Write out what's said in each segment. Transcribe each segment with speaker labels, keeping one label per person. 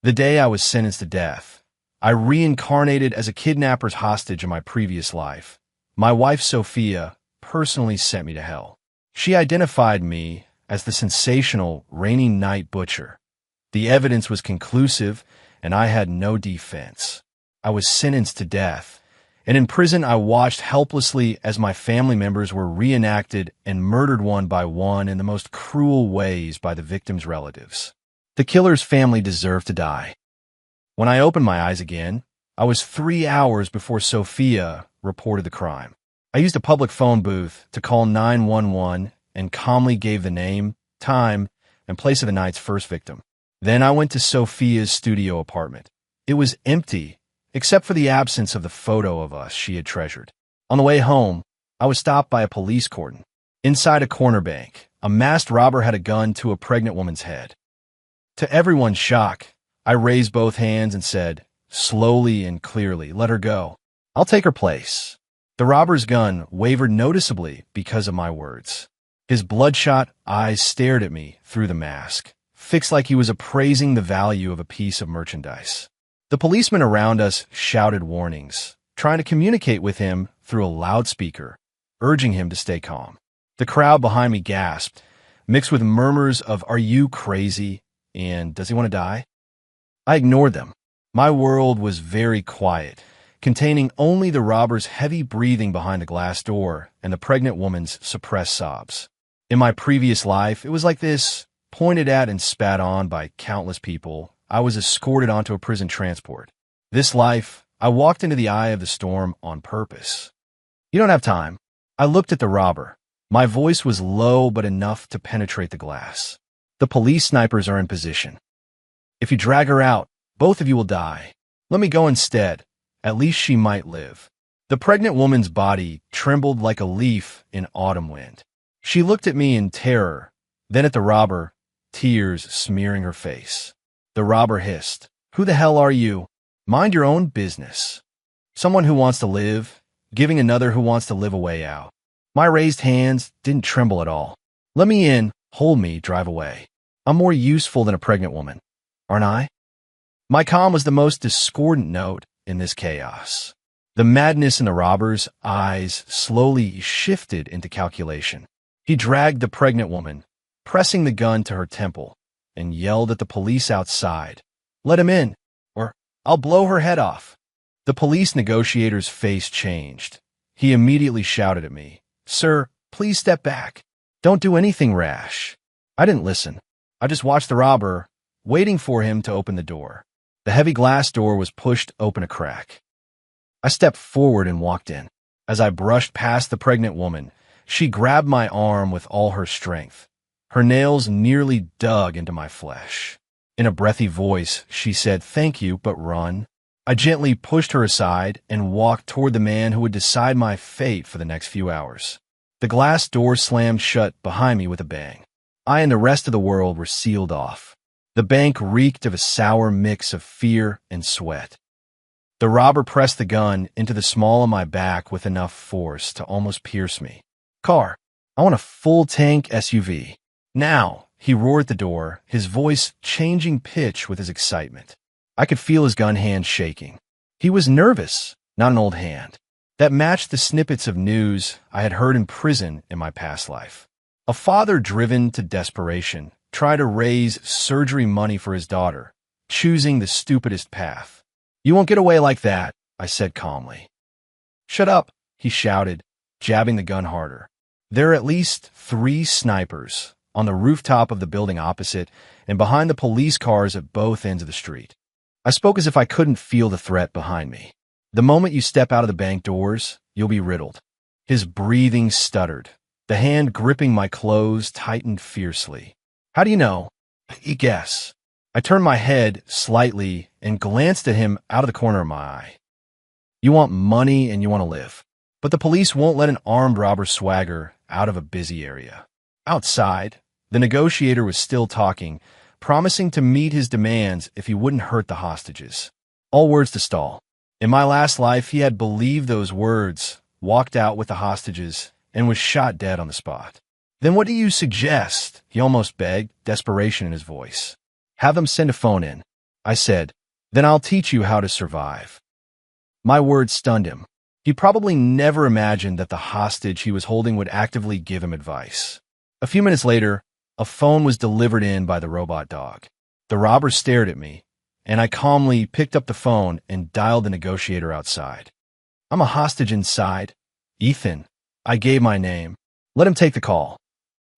Speaker 1: The day I was sentenced to death, I reincarnated as a kidnapper's hostage in my previous life. My wife, Sophia, personally sent me to hell. She identified me as the sensational rainy night butcher. The evidence was conclusive, and I had no defense. I was sentenced to death, and in prison I watched helplessly as my family members were reenacted and murdered one by one in the most cruel ways by the victims' relatives. The killer's family deserved to die. When I opened my eyes again, I was 3 hours before Sophia reported the crime. I used a public phone booth to call 911 and calmly gave the name, time, and place of the night's first victim. Then I went to Sophia's studio apartment. It was empty, except for the absence of the photo of us she had treasured. On the way home, I was stopped by a police cordon. Inside a corner bank, a masked robber had a gun to a pregnant woman's head. To everyone's shock, I raised both hands and said, slowly and clearly, "Let her go. I'll take her place." The robber's gun wavered noticeably because of my words. His bloodshot eyes stared at me through the mask, fixed like he was appraising the value of a piece of merchandise. The policemen around us shouted warnings, trying to communicate with him through a loudspeaker, urging him to stay calm. The crowd behind me gasped, mixed with murmurs of, "Are you crazy?" and "Does he want to die?" I ignored them. My world was very quiet, containing only the robber's heavy breathing behind the glass door and the pregnant woman's suppressed sobs. In my previous life, it was like this, pointed at and spat on by countless people. I was escorted onto a prison transport. This life, I walked into the eye of the storm on purpose. "You don't have time." I looked at the robber. My voice was low but enough to penetrate the glass. "The police snipers are in position. If you drag her out, both of you will die. Let me go instead. At least she might live." The pregnant woman's body trembled like a leaf in autumn wind. She looked at me in terror, then at the robber, tears smearing her face. The robber hissed, "Who the hell are you? Mind your own business." Someone who wants to live, giving another who wants to live a way out. My raised hands didn't tremble at all. "Let me in, hold me, drive away. I'm more useful than a pregnant woman, aren't I?" My calm was the most discordant note in this chaos. The madness in the robber's eyes slowly shifted into calculation. He dragged the pregnant woman, pressing the gun to her temple, and yelled at the police outside, "Let him in, or I'll blow her head off." The police negotiator's face changed. He immediately shouted at me, "Sir, please step back. Don't do anything rash." I didn't listen. I just watched the robber, waiting for him to open the door. The heavy glass door was pushed open a crack. I stepped forward and walked in. As I brushed past the pregnant woman, she grabbed my arm with all her strength. Her nails nearly dug into my flesh. In a breathy voice, she said, "Thank you, but run." I gently pushed her aside and walked toward the man who would decide my fate for the next few hours. The glass door slammed shut behind me with a bang. I and the rest of the world were sealed off. The bank reeked of a sour mix of fear and sweat. The robber pressed the gun into the small of my back with enough force to almost pierce me. "Car, I want a full-tank SUV. Now," he roared at the door, his voice changing pitch with his excitement. I could feel his gun hand shaking. He was nervous, not an old hand. That matched the snippets of news I had heard in prison in my past life. A father driven to desperation tried to raise surgery money for his daughter, choosing the stupidest path. "You won't get away like that," I said calmly. "Shut up," he shouted, jabbing the gun harder. There are at least 3 snipers on the rooftop of the building opposite and behind the police cars at both ends of the street. I spoke as if I couldn't feel the threat behind me. "The moment you step out of the bank doors, you'll be riddled." His breathing stuttered. The hand gripping my clothes tightened fiercely. "How do you know?" "You guess." I turned my head slightly and glanced at him out of the corner of my eye. "You want money and you want to live. But the police won't let an armed robber swagger out of a busy area." Outside, the negotiator was still talking, promising to meet his demands if he wouldn't hurt the hostages. All words to stall. In my last life, he had believed those words, walked out with the hostages, and was shot dead on the spot. "Then what do you suggest?" he almost begged, desperation in his voice. "Have them send a phone in. I said. Then I'll teach you how to survive. My words stunned him. He probably never imagined that the hostage he was holding would actively give him advice. A few minutes later, a phone was delivered in by the robot dog. The robber stared at me, and I calmly picked up the phone and dialed the negotiator outside. I'm a hostage inside. Ethan. I gave my name. Let him take the call.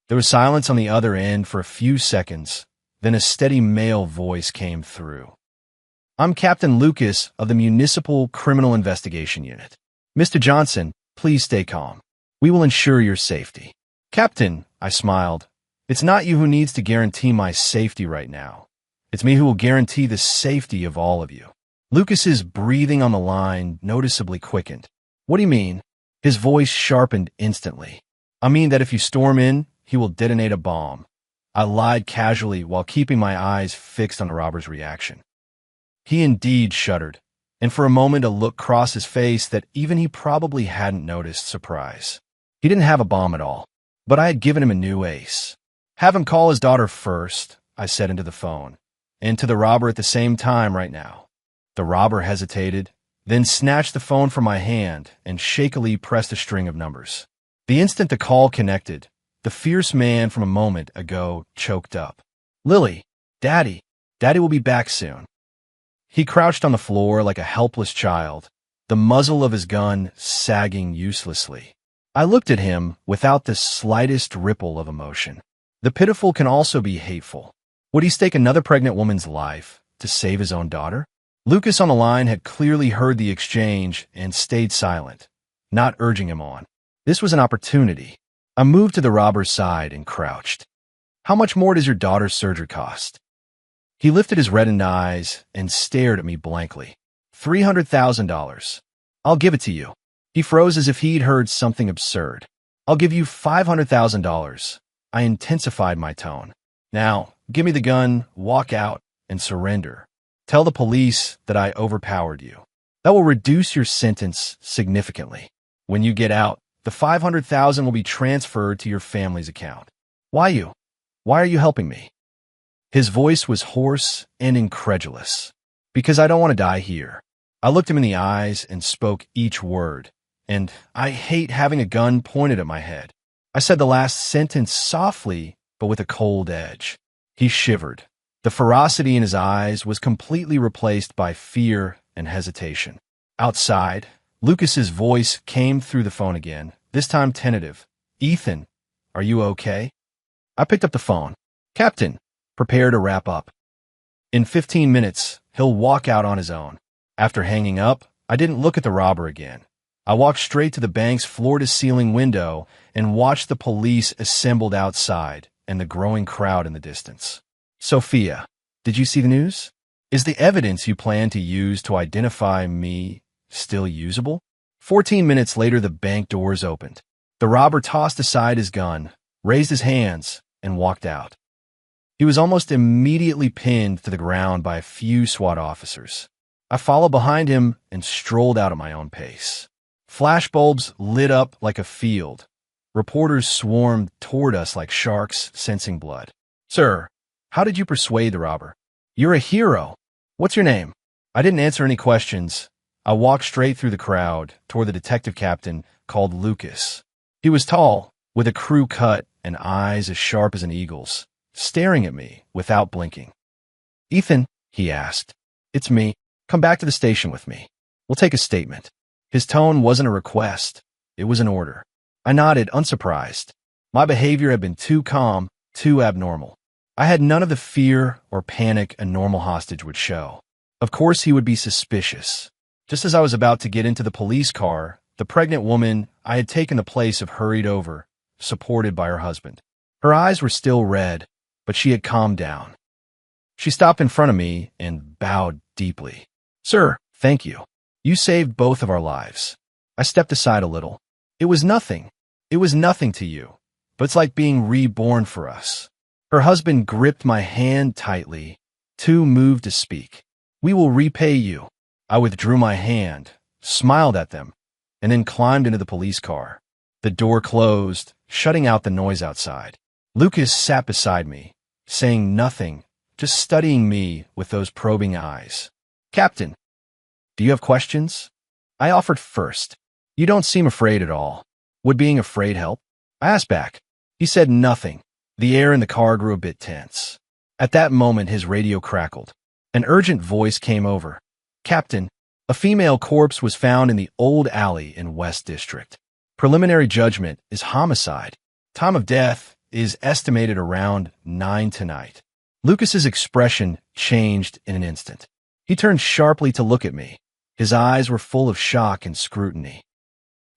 Speaker 1: There was silence on the other end for a few seconds, then a steady male voice came through. I'm Captain Lucas of the Municipal Criminal Investigation Unit. Mr. Johnson, please stay calm. We will ensure your safety. Captain, I smiled. It's not you who needs to guarantee my safety right now. It's me who will guarantee the safety of all of you. Lucas's breathing on the line noticeably quickened. What do you mean? His voice sharpened instantly. I mean that if you storm in, he will detonate a bomb. I lied casually while keeping my eyes fixed on the robber's reaction. He indeed shuddered, and for a moment a look crossed his face that even he probably hadn't noticed surprise. He didn't have a bomb at all, but I had given him a new ace. Have him call his daughter first, I said into the phone, and to the robber at the same time right now. The robber hesitated, then snatched the phone from my hand and shakily pressed a string of numbers. The instant the call connected, the fierce man from a moment ago choked up. Lily, Daddy will be back soon. He crouched on the floor like a helpless child, the muzzle of his gun sagging uselessly. I looked at him without the slightest ripple of emotion. The pitiful can also be hateful. Would he stake another pregnant woman's life to save his own daughter? Lucas on the line had clearly heard the exchange and stayed silent, not urging him on. This was an opportunity. I moved to the robber's side and crouched. How much more does your daughter's surgery cost? He lifted his reddened eyes and stared at me blankly. $300,000. I'll give it to you. He froze as if he'd heard something absurd. I'll give you $500,000. I intensified my tone. Now, give me the gun, walk out, and surrender. Tell the police that I overpowered you. That will reduce your sentence significantly. When you get out, the $500,000 will be transferred to your family's account. Why you? Why are you helping me? His voice was hoarse and incredulous. Because I don't want to die here. I looked him in the eyes and spoke each word. And I hate having a gun pointed at my head. I said the last sentence softly, but with a cold edge. He shivered. The ferocity in his eyes was completely replaced by fear and hesitation. Outside, Lucas's voice came through the phone again, this time tentative. Ethan, are you okay? I picked up the phone. Captain, prepare to wrap up. In 15 minutes, he'll walk out on his own. After hanging up, I didn't look at the robber again. I walked straight to the bank's floor-to-ceiling window and watched the police assembled outside and the growing crowd in the distance. Sophia, did you see the news? Is the evidence you plan to use to identify me still usable? 14 minutes later, the bank doors opened. The robber tossed aside his gun, raised his hands, and walked out. He was almost immediately pinned to the ground by a few SWAT officers. I followed behind him and strolled out at my own pace. Flashbulbs lit up like a field. Reporters swarmed toward us like sharks sensing blood. Sir, how did you persuade the robber? You're a hero. What's your name? I didn't answer any questions. I walked straight through the crowd toward the detective captain called Lucas. He was tall, with a crew cut and eyes as sharp as an eagle's, staring at me without blinking. Ethan, he asked. It's me. Come back to the station with me. We'll take a statement. His tone wasn't a request. It was an order. I nodded, unsurprised. My behavior had been too calm, too abnormal. I had none of the fear or panic a normal hostage would show. Of course he would be suspicious. Just as I was about to get into the police car, the pregnant woman I had taken the place of hurried over, supported by her husband. Her eyes were still red, but she had calmed down. She stopped in front of me and bowed deeply. Sir, thank you. You saved both of our lives. I stepped aside a little. It was nothing. It was nothing to you, but it's like being reborn for us. Her husband gripped my hand tightly, too moved to speak. We will repay you. I withdrew my hand, smiled at them, and then climbed into the police car. The door closed, shutting out the noise outside. Lucas sat beside me, saying nothing, just studying me with those probing eyes. "Captain, do you have questions?" I offered first. "You don't seem afraid at all. Would being afraid help?" I asked back. He said nothing. The air in the car grew a bit tense. At that moment, his radio crackled. An urgent voice came over. "Captain, a female corpse was found in the old alley in West District. Preliminary judgment is homicide. Time of death is estimated around 9 tonight." Lucas's expression changed in an instant. He turned sharply to look at me. His eyes were full of shock and scrutiny.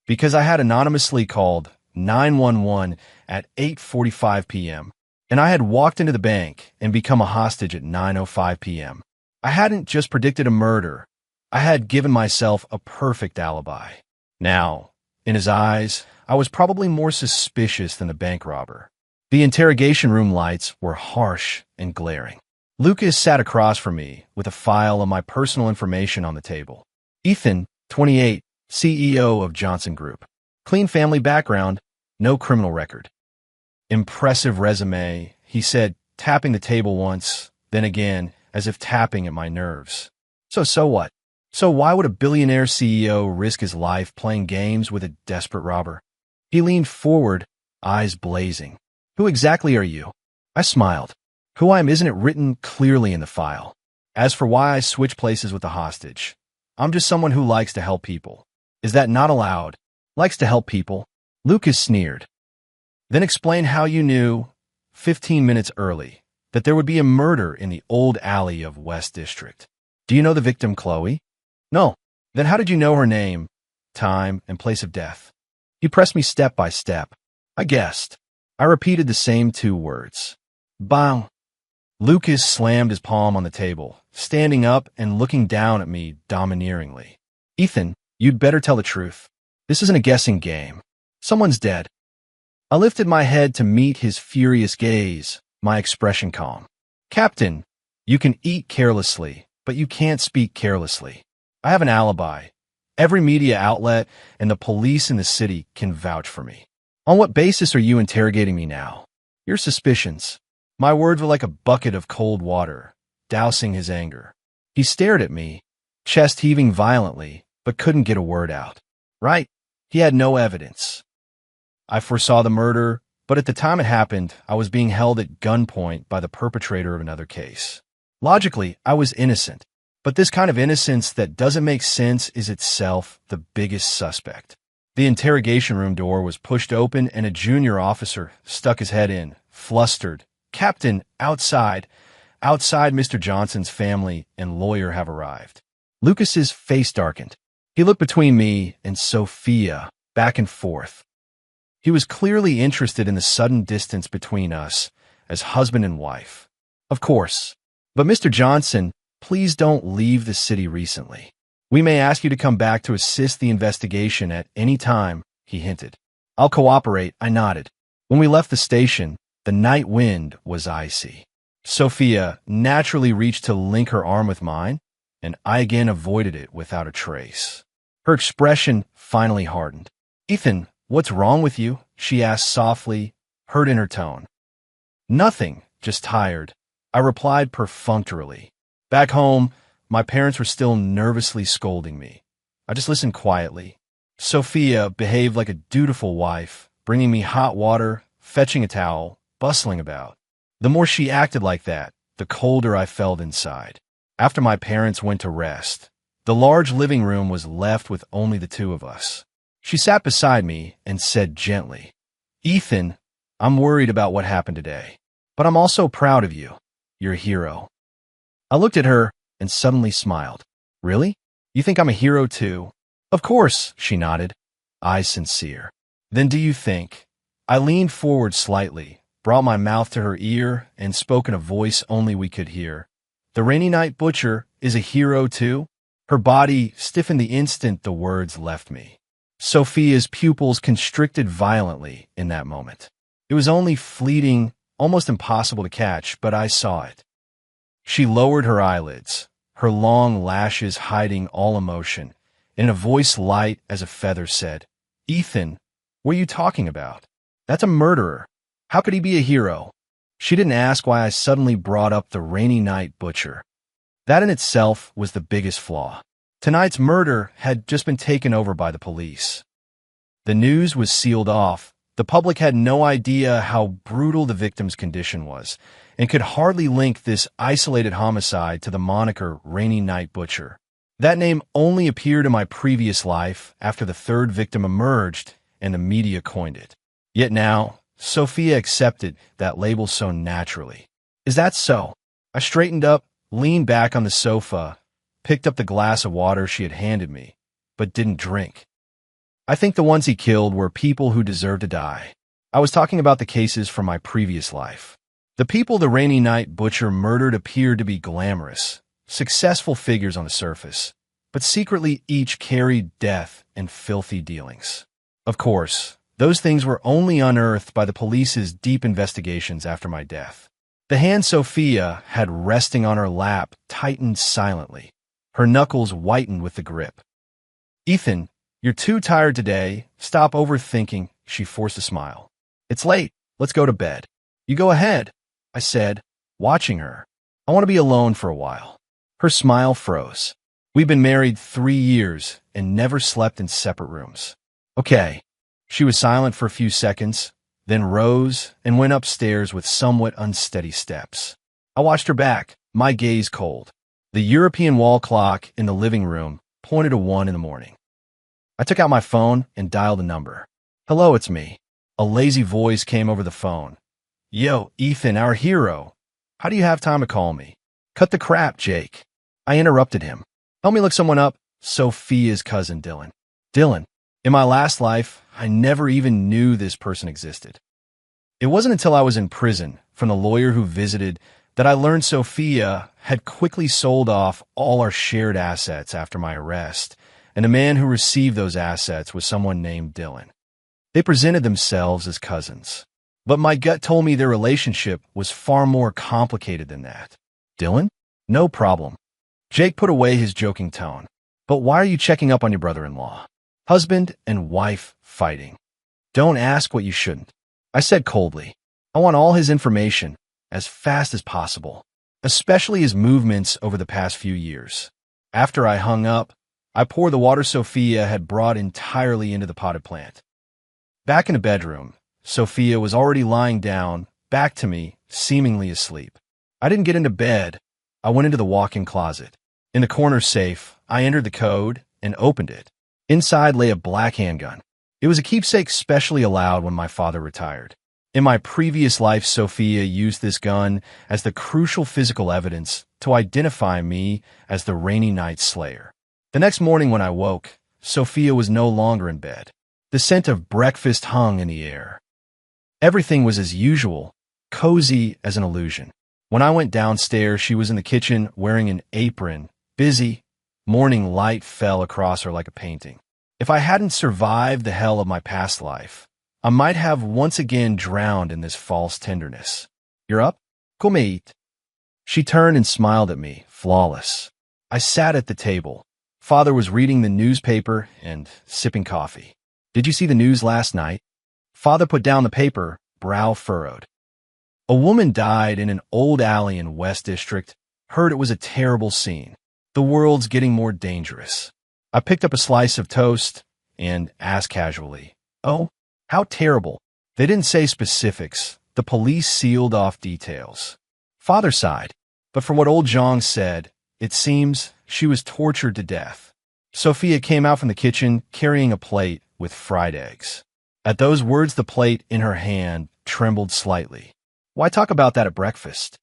Speaker 1: Because I had anonymously called 911 at 8:45 p.m., and I had walked into the bank and become a hostage at 9:05 p.m. I hadn't just predicted a murder. I had given myself a perfect alibi. Now, in his eyes, I was probably more suspicious than the bank robber. The interrogation room lights were harsh and glaring. Lucas sat across from me with a file of my personal information on the table. Ethan, 28, CEO of Johnson Group. Clean family background, no criminal record. "Impressive resume," he said, tapping the table once, then again, as if tapping at my nerves. So what? So why would a billionaire CEO risk his life playing games with a desperate robber? He leaned forward, eyes blazing. "Who exactly are you?" I smiled. "Who I am isn't it written clearly in the file? As for why I switch places with the hostage, I'm just someone who likes to help people." "Is that not allowed?" "Likes to help people?" Lucas sneered. "Then explain how you knew, 15 minutes early, that there would be a murder in the old alley of West District. Do you know the victim, Chloe?" "No." "Then how did you know her name, time, and place of death?" He pressed me step by step. I guessed. I repeated the same 2 words. "Bang." Lucas slammed his palm on the table, standing up and looking down at me domineeringly. "Ethan, you'd better tell the truth. This isn't a guessing game. Someone's dead." I lifted my head to meet his furious gaze, my expression calm. "Captain, you can eat carelessly, but you can't speak carelessly. I have an alibi. Every media outlet and the police in the city can vouch for me. On what basis are you interrogating me now?" "Your suspicions." My words were like a bucket of cold water, dousing his anger. He stared at me, chest heaving violently, but couldn't get a word out. Right, he had no evidence. I foresaw the murder, but at the time it happened, I was being held at gunpoint by the perpetrator of another case. Logically, I was innocent, but this kind of innocence that doesn't make sense is itself the biggest suspect. The interrogation room door was pushed open and a junior officer stuck his head in, flustered. "Captain, outside. Outside, Mr. Johnson's family and lawyer have arrived." Lucas's face darkened. He looked between me and Sophia, back and forth. He was clearly interested in the sudden distance between us as husband and wife. "Of course. But Mr. Johnson, please don't leave the city recently. We may ask you to come back to assist the investigation at any time," he hinted. "I'll cooperate," I nodded. When we left the station, the night wind was icy. Sophia naturally reached to link her arm with mine, and I again avoided it without a trace. Her expression finally hardened. "Ethan, what's wrong with you?" she asked softly, hurt in her tone. "Nothing, just tired," I replied perfunctorily. Back home, my parents were still nervously scolding me. I just listened quietly. Sophia behaved like a dutiful wife, bringing me hot water, fetching a towel, bustling about. The more she acted like that, the colder I felt inside. After my parents went to rest, the large living room was left with only the 2 of us. She sat beside me and said gently, "Ethan, I'm worried about what happened today, but I'm also proud of you. You're a hero." I looked at her and suddenly smiled. "Really? You think I'm a hero too?" "Of course," she nodded, eyes sincere. "Then do you think?" I leaned forward slightly, brought my mouth to her ear, and spoke in a voice only we could hear. "The Rainy Night Butcher is a hero too?" Her body stiffened the instant the words left me. Sophia's pupils constricted violently in that moment. It was only fleeting, almost impossible to catch, but I saw it. She lowered her eyelids, her long lashes hiding all emotion, and in a voice light as a feather said, "Ethan, what are you talking about? That's a murderer. How could he be a hero?" She didn't ask why I suddenly brought up the rainy night butcher. That in itself was the biggest flaw. Tonight's murder had just been taken over by the police. The news was sealed off. The public had no idea how brutal the victim's condition was, and could hardly link this isolated homicide to the moniker Rainy Night Butcher. That name only appeared in my previous life after the third victim emerged and the media coined it. Yet now, Sophia accepted that label so naturally. Is that so? I straightened up, leaned back on the sofa, picked up the glass of water she had handed me, but didn't drink. I think the ones he killed were people who deserved to die. I was talking about the cases from my previous life. The people the Rainy Night Butcher murdered appeared to be glamorous, successful figures on the surface, but secretly each carried death and filthy dealings. Of course, those things were only unearthed by the police's deep investigations after my death. The hand Sophia had resting on her lap tightened silently. Her knuckles whitened with the grip. "Ethan, you're too tired today. Stop overthinking," she forced a smile. "It's late. Let's go to bed." "You go ahead," I said, watching her. "I want to be alone for a while." Her smile froze. We've been married 3 years and never slept in separate rooms. "Okay." She was silent for a few seconds, then rose and went upstairs with somewhat unsteady steps. I watched her back, my gaze cold. The European wall clock in the living room pointed to 1 in the morning. I took out my phone and dialed a number. "Hello, it's me." A lazy voice came over the phone. "Yo, Ethan, our hero. How do you have time to call me?" "Cut the crap, Jake." I interrupted him. "Help me look someone up." "Sophia's cousin, Dylan." "Dylan." In my last life, I never even knew this person existed. It wasn't until I was in prison, from the lawyer who visited, that I learned Sophia had quickly sold off all our shared assets after my arrest, and the man who received those assets was someone named Dylan. They presented themselves as cousins, but my gut told me their relationship was far more complicated than that. "Dylan? No problem." Jake put away his joking tone. "But why are you checking up on your brother-in-law? Husband and wife fighting. Don't ask what you shouldn't." I said coldly. "I want all his information, as fast as possible, especially his movements over the past few years." After I hung up, I poured the water Sophia had brought entirely into the potted plant. Back in the bedroom, Sophia was already lying down, back to me, seemingly asleep. I didn't get into bed. I went into the walk-in closet. In the corner safe, I entered the code and opened it. Inside lay a black handgun. It was a keepsake specially allowed when my father retired. In my previous life, Sophia used this gun as the crucial physical evidence to identify me as the Rainy Night Slayer. The next morning when I woke, Sophia was no longer in bed. The scent of breakfast hung in the air. Everything was as usual, cozy as an illusion. When I went downstairs, she was in the kitchen wearing an apron, busy. Morning light fell across her like a painting. If I hadn't survived the hell of my past life, I might have once again drowned in this false tenderness. "You're up? Come eat." She turned and smiled at me, flawless. I sat at the table. Father was reading the newspaper and sipping coffee. "Did you see the news last night?" Father put down the paper, brow furrowed. "A woman died in an old alley in West District. Heard it was a terrible scene. The world's getting more dangerous." I picked up a slice of toast and asked casually, "Oh, how terrible?" They didn't say specifics. The police sealed off details. Father sighed, but from what old Zhang said, it seems she was tortured to death. Sophia came out from the kitchen carrying a plate with fried eggs. At those words, the plate in her hand trembled slightly. "Why talk about that at breakfast?"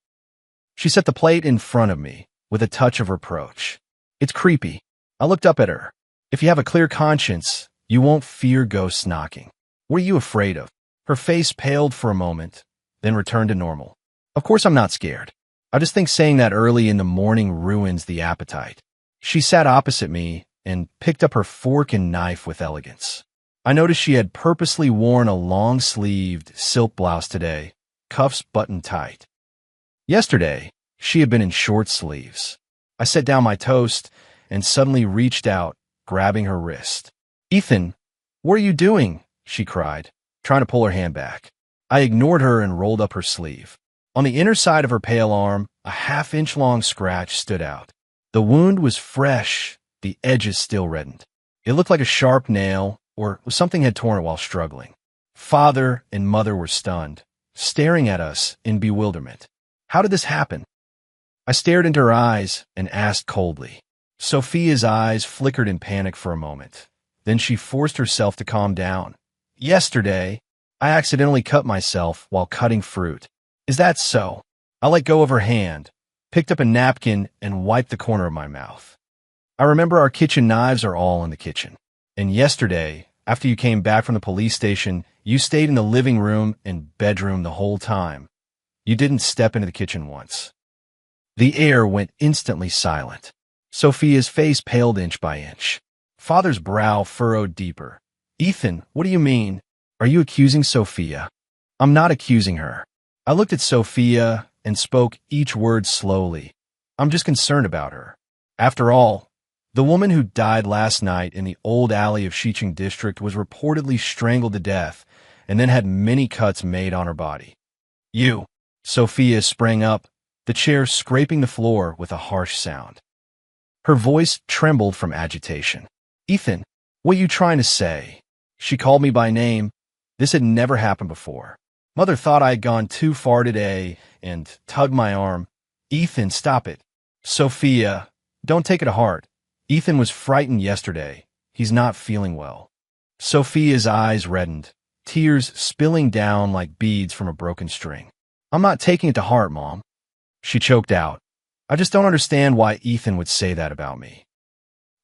Speaker 1: She set the plate in front of me with a touch of reproach. "It's creepy." I looked up at her. "If you have a clear conscience, you won't fear ghosts knocking. What are you afraid of?" Her face paled for a moment, then returned to normal. "Of course I'm not scared. I just think saying that early in the morning ruins the appetite." She sat opposite me and picked up her fork and knife with elegance. I noticed she had purposely worn a long-sleeved silk blouse today, cuffs buttoned tight. Yesterday, she had been in short sleeves. I set down my toast and suddenly reached out, grabbing her wrist. "Ethan, what are you doing?" she cried, trying to pull her hand back. I ignored her and rolled up her sleeve. On the inner side of her pale arm, a half-inch-long scratch stood out. The wound was fresh, the edges still reddened. It looked like a sharp nail, or something had torn it while struggling. Father and mother were stunned, staring at us in bewilderment. How did this happen? I stared into her eyes and asked coldly. Sophia's eyes flickered in panic for a moment. Then she forced herself to calm down. Yesterday, I accidentally cut myself while cutting fruit. Is that so? I let go of her hand, picked up a napkin, and wiped the corner of my mouth. I remember our kitchen knives are all in the kitchen. And yesterday, after you came back from the police station, you stayed in the living room and bedroom the whole time. You didn't step into the kitchen once. The air went instantly silent. Sophia's face paled inch by inch. Father's brow furrowed deeper. Ethan, what do you mean? Are you accusing Sophia? I'm not accusing her. I looked at Sophia and spoke each word slowly. I'm just concerned about her. After all, the woman who died last night in the old alley of Shicheng District was reportedly strangled to death and then had many cuts made on her body. You. Sophia sprang up, the chair scraping the floor with a harsh sound. Her voice trembled from agitation. Ethan, what are you trying to say? She called me by name. This had never happened before. Mother thought I had gone too far today and tugged my arm. Ethan, stop it. Sophia, don't take it to heart. Ethan was frightened yesterday. He's not feeling well. Sophia's eyes reddened, tears spilling down like beads from a broken string. I'm not taking it to heart, Mom. She choked out. I just don't understand why Ethan would say that about me.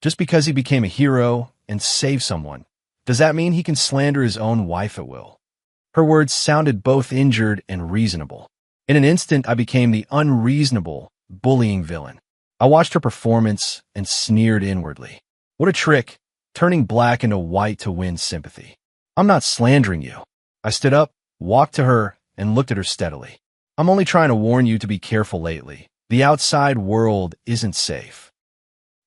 Speaker 1: Just because he became a hero and saved someone, does that mean he can slander his own wife at will? Her words sounded both injured and reasonable. In an instant, I became the unreasonable, bullying villain. I watched her performance and sneered inwardly. What a trick, turning black into white to win sympathy. I'm not slandering you. I stood up, walked to her, and looked at her steadily. I'm only trying to warn you to be careful lately. The outside world isn't safe.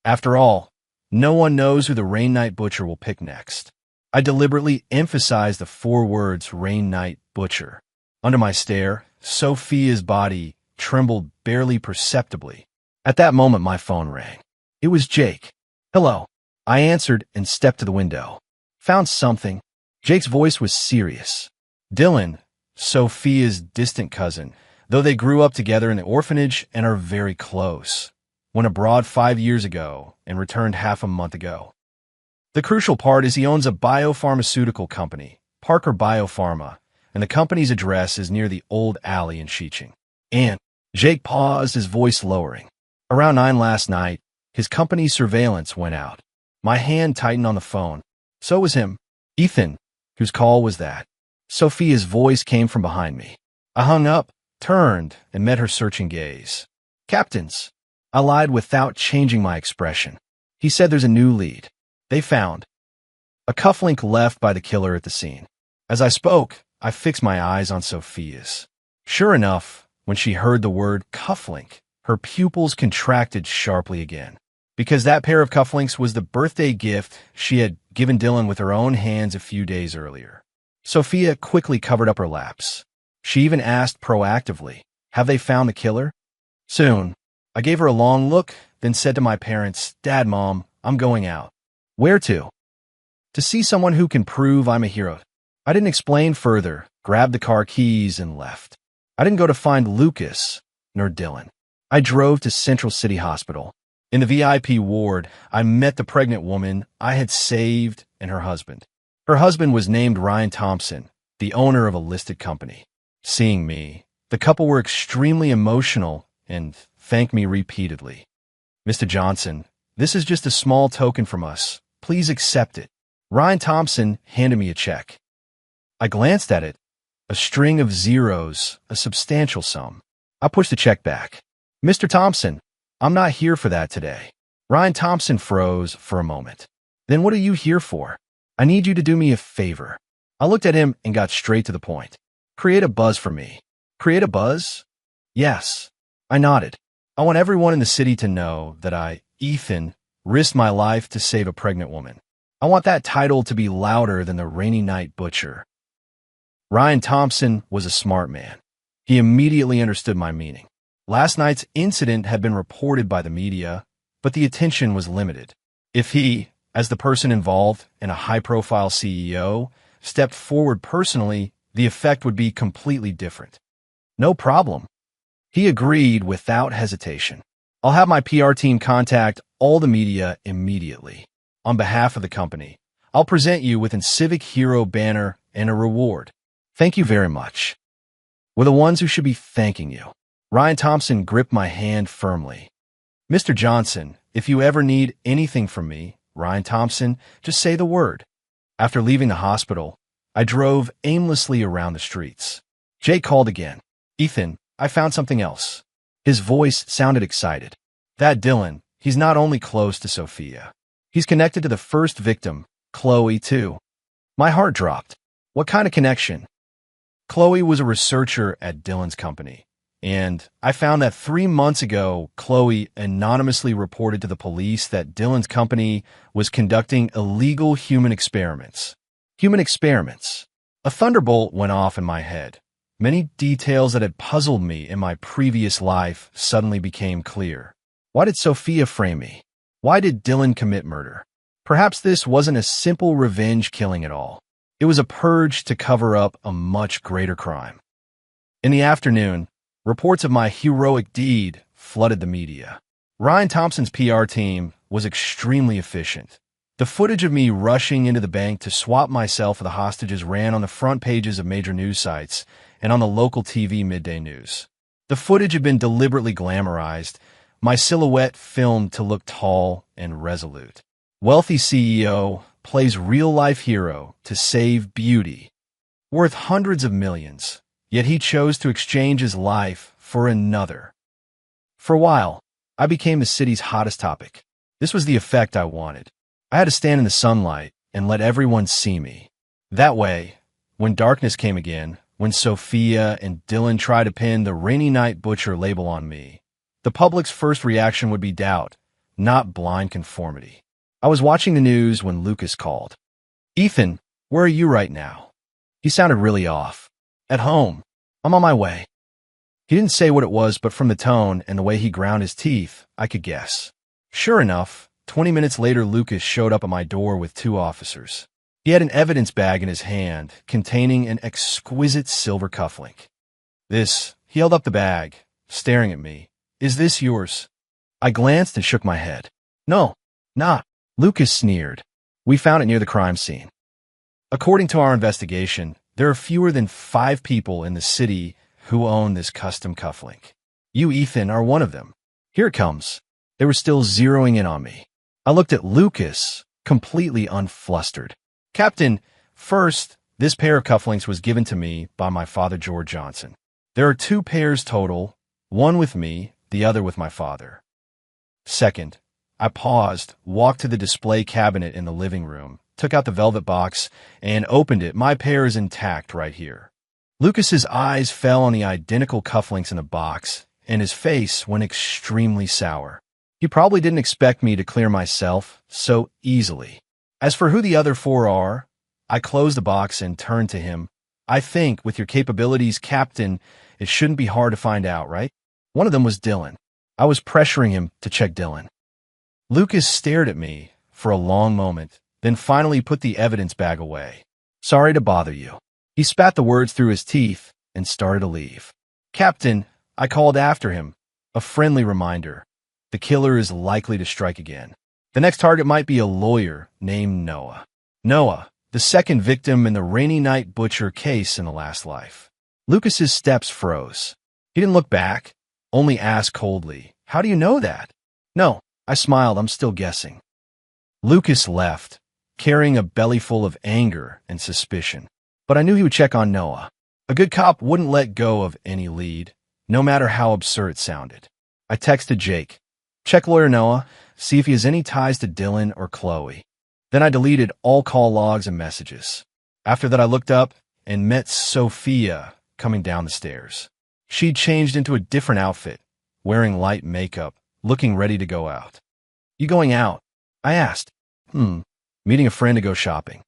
Speaker 1: After all, no one knows who the Rain Knight Butcher will pick next. I deliberately emphasized the 4 words Rain Knight Butcher. Under my stare, Sophia's body trembled barely perceptibly. At that moment, my phone rang. It was Jake. Hello. I answered and stepped to the window. Found something. Jake's voice was serious. Dylan, Sophia's distant cousin, though they grew up together in the orphanage and are very close, went abroad 5 years ago and returned half a month ago. The crucial part is he owns a biopharmaceutical company, Parker Biopharma, and the company's address is near the old alley in Shicheng. And Jake paused, his voice lowering. Around 9 last night, his company's surveillance went out. My hand tightened on the phone. So was him. Ethan, whose call was that? Sophia's voice came from behind me. I hung up, turned, and met her searching gaze. Captains. I lied without changing my expression. He said there's a new lead. They found a cufflink left by the killer at the scene. As I spoke, I fixed my eyes on Sophia's. Sure enough, when she heard the word cufflink, her pupils contracted sharply again. Because that pair of cufflinks was the birthday gift she had given Dylan with her own hands a few days earlier. Sophia quickly covered up her laps. She even asked proactively, have they found the killer? Soon. I gave her a long look, then said to my parents, Dad, Mom, I'm going out. Where to? To see someone who can prove I'm a hero. I didn't explain further, grabbed the car keys, and left. I didn't go to find Lucas, nor Dylan. I drove to Central City Hospital. In the VIP ward, I met the pregnant woman I had saved and her husband. Her husband was named Ryan Thompson, the owner of a listed company. Seeing me, the couple were extremely emotional and thanked me repeatedly. Mr. Johnson, this is just a small token from us. Please accept it. Ryan Thompson handed me a check. I glanced at it. A string of zeros, a substantial sum. I pushed the check back. Mr. Thompson, I'm not here for that today. Ryan Thompson froze for a moment. Then what are you here for? I need you to do me a favor. I looked at him and got straight to the point. Create a buzz for me. Create a buzz? Yes. I nodded. I want everyone in the city to know that I, Ethan, risked my life to save a pregnant woman. I want that title to be louder than the Rainy Night Butcher. Ryan Thompson was a smart man. He immediately understood my meaning. Last night's incident had been reported by the media, but the attention was limited. If he, as the person involved and a high-profile CEO, stepped forward personally, the effect would be completely different. No problem. He agreed without hesitation. I'll have my PR team contact all the media immediately. On behalf of the company, I'll present you with a civic hero banner and a reward. Thank you very much. We're the ones who should be thanking you. Ryan Thompson gripped my hand firmly. Mr. Johnson, if you ever need anything from me, Ryan Thompson, just say the word. After leaving the hospital, I drove aimlessly around the streets. Jake called again. Ethan, I found something else. His voice sounded excited. That Dylan, he's not only close to Sophia. He's connected to the first victim, Chloe, too. My heart dropped. What kind of connection? Chloe was a researcher at Dylan's company, and I found that 3 months ago, Chloe anonymously reported to the police that Dylan's company was conducting illegal human experiments. Human experiments. A thunderbolt went off in my head. Many details that had puzzled me in my previous life suddenly became clear. Why did Sophia frame me? Why did Dylan commit murder? Perhaps this wasn't a simple revenge killing at all. It was a purge to cover up a much greater crime. In the afternoon, reports of my heroic deed flooded the media. Ryan Thompson's PR team was extremely efficient. The footage of me rushing into the bank to swap myself for the hostages ran on the front pages of major news sites and on the local TV midday news. The footage had been deliberately glamorized, my silhouette filmed to look tall and resolute. Wealthy CEO plays real-life hero to save beauty. Worth hundreds of millions, yet he chose to exchange his life for another. For a while, I became the city's hottest topic. This was the effect I wanted. I had to stand in the sunlight and let everyone see me. That way, when darkness came again, when Sophia and Dylan tried to pin the Rainy Night Butcher label on me, the public's first reaction would be doubt, not blind conformity. I was watching the news when Lucas called. Ethan, where are you right now? He sounded really off. At home. I'm on my way. He didn't say what it was, but from the tone and the way he ground his teeth, I could guess. Sure enough, 20 minutes later, Lucas showed up at my door with 2 officers. He had an evidence bag in his hand containing an exquisite silver cufflink. He held up the bag, staring at me. Is this yours? I glanced and shook my head. No, not. Lucas sneered. We found it near the crime scene. According to our investigation, there are fewer than 5 people in the city who own this custom cufflink. You, Ethan, are one of them. Here it comes. They were still zeroing in on me. I looked at Lucas, completely unflustered. Captain, first, this pair of cufflinks was given to me by my father, George Johnson. There are 2 pairs total, one with me, the other with my father. Second, I paused, walked to the display cabinet in the living room, took out the velvet box, and opened it. My pair is intact right here. Lucas's eyes fell on the identical cufflinks in the box, and his face went extremely sour. He probably didn't expect me to clear myself so easily. As for who the other 4 are, I closed the box and turned to him. I think, with your capabilities, Captain, it shouldn't be hard to find out, right? One of them was Dylan. I was pressuring him to check Dylan. Lucas stared at me for a long moment, then finally put the evidence bag away. Sorry to bother you. He spat the words through his teeth and started to leave. Captain, I called after him. A friendly reminder. The killer is likely to strike again. The next target might be a lawyer named Noah. Noah, the second victim in the Rainy Night Butcher case in the last life. Lucas's steps froze. He didn't look back, only asked coldly, How do you know that? No. I smiled. I'm still guessing. Lucas left, carrying a belly full of anger and suspicion. But I knew he would check on Noah. A good cop wouldn't let go of any lead, no matter how absurd it sounded. I texted Jake. Check lawyer Noah, see if he has any ties to Dylan or Chloe. Then I deleted all call logs and messages. After that, I looked up and met Sophia coming down the stairs. She'd changed into a different outfit, wearing light makeup, looking ready to go out. You going out? I asked. Meeting a friend to go shopping.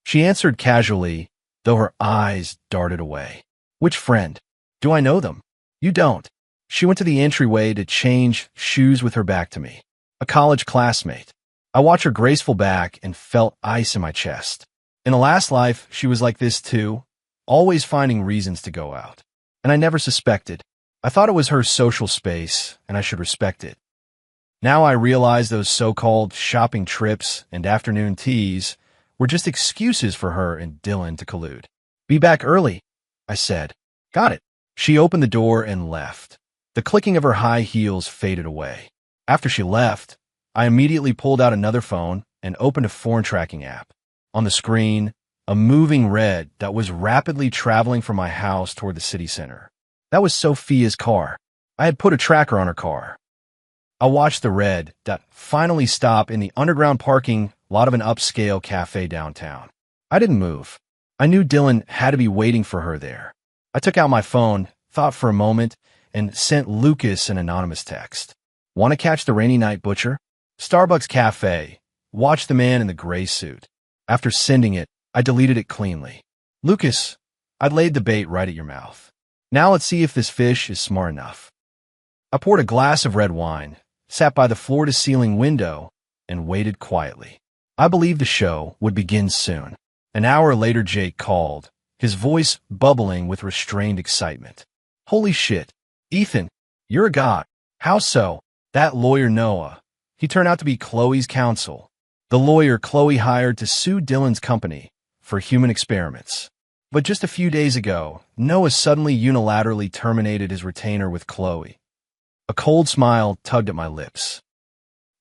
Speaker 1: She answered casually, though her eyes darted away. Which friend? Do I know them? You don't. She went to the entryway to change shoes with her back to me. A college classmate. I watched her graceful back and felt ice in my chest. In a last life, she was like this too, always finding reasons to go out. And I never suspected. I thought it was her social space, and I should respect it. Now I realize those so-called shopping trips and afternoon teas were just excuses for her and Dylan to collude. Be back early, I said. Got it. She opened the door and left. The clicking of her high heels faded away. After she left, I immediately pulled out another phone and opened a phone tracking app. On the screen, a moving red that was rapidly traveling from my house toward the city center. That was Sophia's car. I had put a tracker on her car. I watched the red dot finally stop in the underground parking lot of an upscale cafe downtown. I didn't move. I knew Dylan had to be waiting for her there. I took out my phone, thought for a moment, and sent Lucas an anonymous text. Want to catch the rainy night butcher? Starbucks Cafe. Watch the man in the gray suit. After sending it, I deleted it cleanly. Lucas, I'd laid the bait right at your mouth. Now let's see if this fish is smart enough. I poured a glass of red wine, sat by the floor-to-ceiling window, and waited quietly. I believed the show would begin soon. An hour later, Jake called, his voice bubbling with restrained excitement. Holy shit, Ethan, you're a god. How so? That lawyer Noah. He turned out to be Chloe's counsel. The lawyer Chloe hired to sue Dylan's company for human experiments. But just a few days ago, Noah suddenly unilaterally terminated his retainer with Chloe. A cold smile tugged at my lips.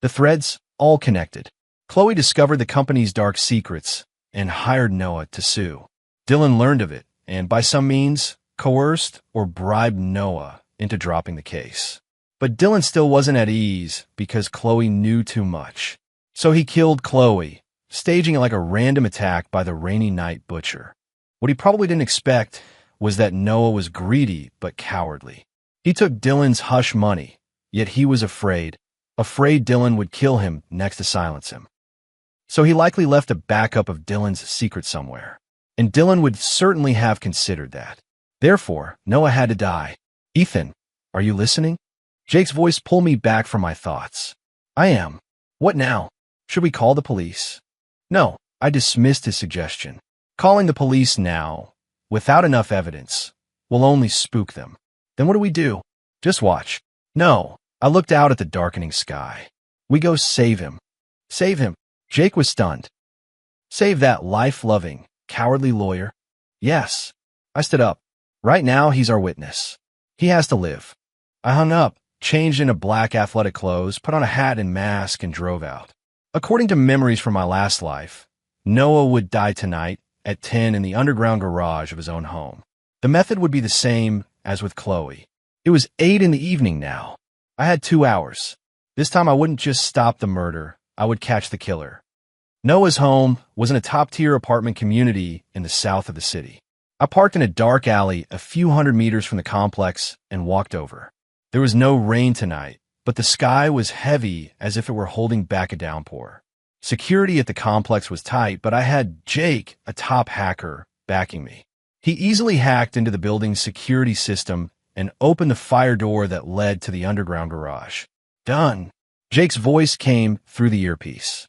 Speaker 1: The threads all connected. Chloe discovered the company's dark secrets and hired Noah to sue. Dylan learned of it and, by some means, coerced or bribed Noah into dropping the case. But Dylan still wasn't at ease because Chloe knew too much. So he killed Chloe, staging it like a random attack by the rainy night butcher. What he probably didn't expect was that Noah was greedy but cowardly. He took Dylan's hush money, yet he was afraid Dylan would kill him next to silence him. So he likely left a backup of Dylan's secret somewhere. And Dylan would certainly have considered that. Therefore, Noah had to die. Ethan, are you listening? Jake's voice pulled me back from my thoughts. I am. What now? Should we call the police? No, I dismissed his suggestion. Calling the police now, without enough evidence, will only spook them. Then what do we do? Just watch. No, I looked out at the darkening sky. We go save him. Save him. Jake was stunned. Save that life-loving, cowardly lawyer? Yes. I stood up. Right now, he's our witness. He has to live. I hung up, changed into black athletic clothes, put on a hat and mask, and drove out. According to memories from my last life, Noah would die tonight at 10 in the underground garage of his own home. The method would be the same as with Chloe. It was 8 in the evening now. I had 2 hours. This time I wouldn't just stop the murder, I would catch the killer. Noah's home was in a top-tier apartment community in the south of the city. I parked in a dark alley a few hundred meters from the complex and walked over. There was no rain tonight, but the sky was heavy as if it were holding back a downpour. Security at the complex was tight, but I had Jake, a top hacker, backing me. He easily hacked into the building's security system and opened the fire door that led to the underground garage. Done. Jake's voice came through the earpiece.